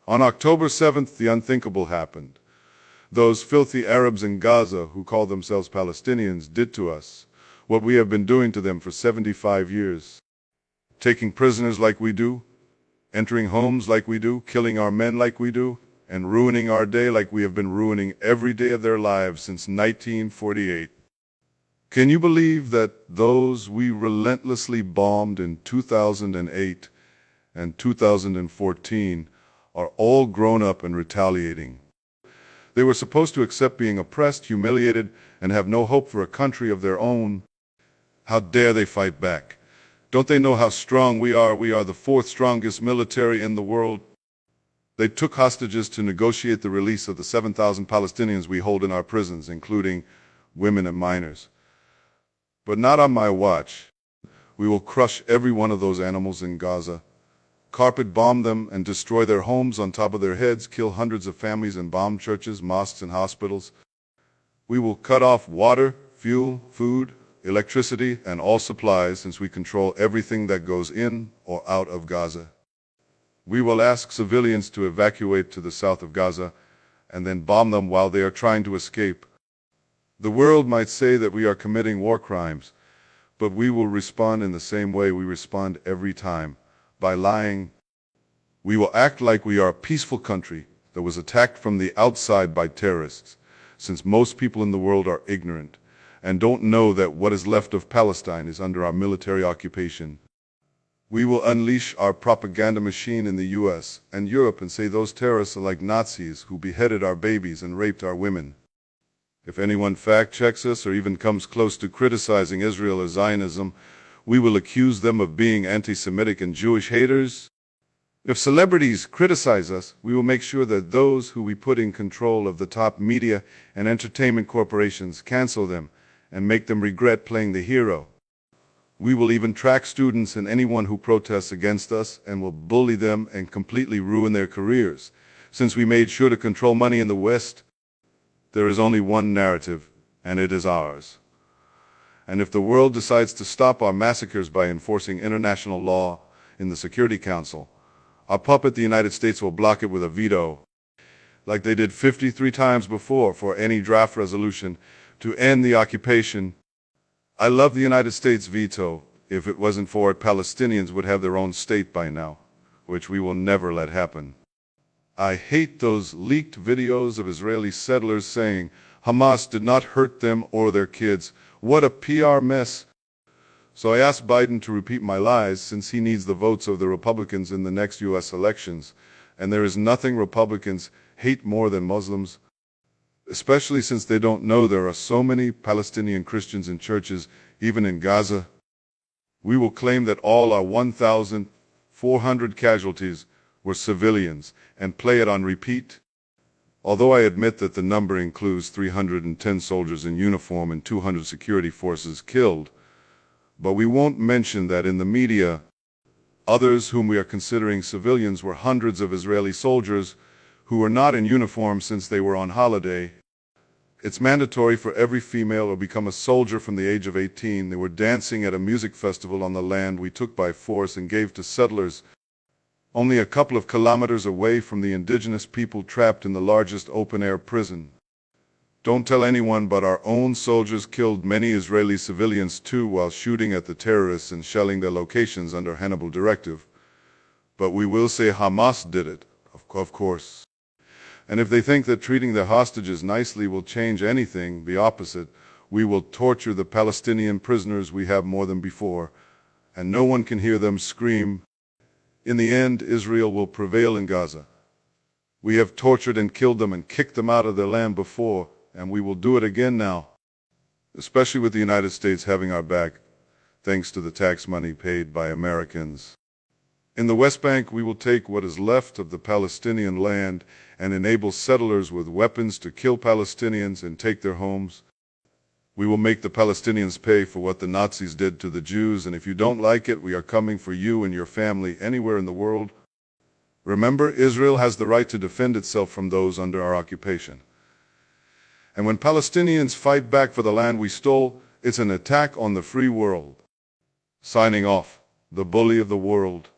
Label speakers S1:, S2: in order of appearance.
S1: On October 7th, the unthinkable happened. Those filthy Arabs in Gaza who call themselves Palestinians did to us what we have been doing to them for 75 years. Taking prisoners like we do, entering homes like we do, killing our men like we do, and ruining our day like we have been ruining every day of their lives since 1948. Can you believe that those we relentlessly bombed in 2008 and 2014 are all grown up and retaliating? They were supposed to accept being oppressed, humiliated, and have no hope for a country of their own. How dare they fight back? Don't they know how strong we are? We are the fourth strongest military in the world. They took hostages to negotiate the release of the 7,000 Palestinians we hold in our prisons, including women and minors. But not on my watch. We will crush every one of those animals in Gaza, carpet bomb them and destroy their homes on top of their heads, kill hundreds of families and bomb churches, mosques, and hospitals. We will cut off water, fuel, food, electricity, and all supplies, since we control everything that goes in or out of Gaza. We will ask civilians to evacuate to the south of Gaza and then bomb them while they are trying to escape. The world might say that we are committing war crimes, but we will respond in the same way we respond every time, by lying. We will act like we are a peaceful country that was attacked from the outside by terrorists, since most people in the world are ignorant and don't know that what is left of Palestine is under our military occupation. We will unleash our propaganda machine in the US and Europe and say those terrorists are like Nazis who beheaded our babies and raped our women. If anyone fact-checks us or even comes close to criticizing Israel or Zionism, we will accuse them of being anti-Semitic and Jewish haters. If celebrities criticize us, we will make sure that those who we put in control of the top media and entertainment corporations cancel them and make them regret playing the hero. We will even track students and anyone who protests against us and will bully them and completely ruin their careers. Since we made sure to control money in the West, there is only one narrative, and it is ours. And if the world decides to stop our massacres by enforcing international law in the Security Council, our puppet, the United States, will block it with a veto, like they did 53 times before for any draft resolution to end the occupation. I love the United States veto. If it wasn't for it, Palestinians would have their own state by now, which we will never let happen. I hate those leaked videos of Israeli settlers saying Hamas did not hurt them or their kids. What a PR mess. So I asked Biden to repeat my lies, since he needs the votes of the Republicans in the next US elections, and there is nothing Republicans hate more than Muslims, especially since they don't know there are so many Palestinian Christians in churches, even in Gaza. We will claim that all our 1,400 casualties were civilians and play it on repeat. Although I admit that the number includes 310 soldiers in uniform and 200 security forces killed, but we won't mention that in the media, others whom we are considering civilians were hundreds of Israeli soldiers who were not in uniform since they were on holiday. It's mandatory for every female to become a soldier from the age of 18. They were dancing at a music festival on the land we took by force and gave to settlers, only a couple of kilometers away from the indigenous people trapped in the largest open-air prison. Don't tell anyone, but our own soldiers killed many Israeli civilians too while shooting at the terrorists and shelling their locations under Hannibal Directive. But we will say Hamas did it, of course. And if they think that treating their hostages nicely will change anything, the opposite. We will torture the Palestinian prisoners we have more than before, and no one can hear them scream. In the end, Israel will prevail in Gaza. We have tortured and killed them and kicked them out of their land before, and we will do it again now, especially with the United States having our back, thanks to the tax money paid by Americans. In the West Bank, we will take what is left of the Palestinian land and enable settlers with weapons to kill Palestinians and take their homes. We will make the Palestinians pay for what the Nazis did to the Jews, and if you don't like it, we are coming for you and your family anywhere in the world. Remember, Israel has the right to defend itself from those under our occupation. And when Palestinians fight back for the land we stole, it's an attack on the free world. Signing off, the bully of the world.